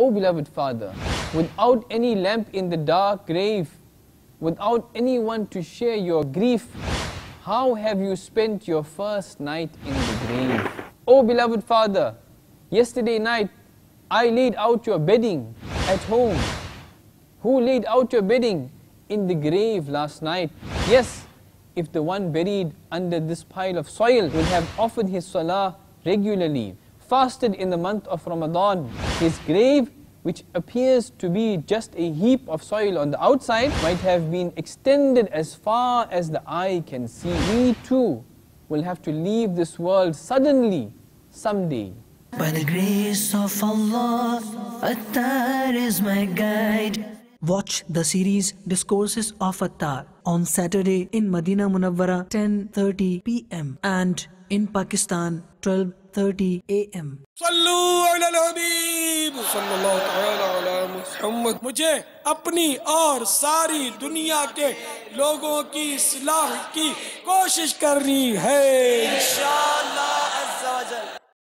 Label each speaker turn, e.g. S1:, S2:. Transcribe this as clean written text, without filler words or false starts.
S1: O beloved father, without any lamp in the dark grave, without anyone to share your grief, how have you spent your first night in the grave? O beloved father, yesterday night I laid out your bedding at home. Who laid out your bedding in the grave last night? Yes, if the one buried under this pile of soil would have offered his salah regularly, fasted in the month of Ramadan, his grave, which appears to be just a heap of soil on the outside, might have been extended as far as the eye can see. We too will have to leave this world suddenly, someday.
S2: By the grace of Allah, Attar is my guide. Watch the series Discourses of Attar on Saturday in Madina Munawwara 10:30 p.m. and in Pakistan 12:30 a.m.
S3: मुझे अपनी और सारी दुनिया के लोगों की इस्लाह की कोशिश करनी है।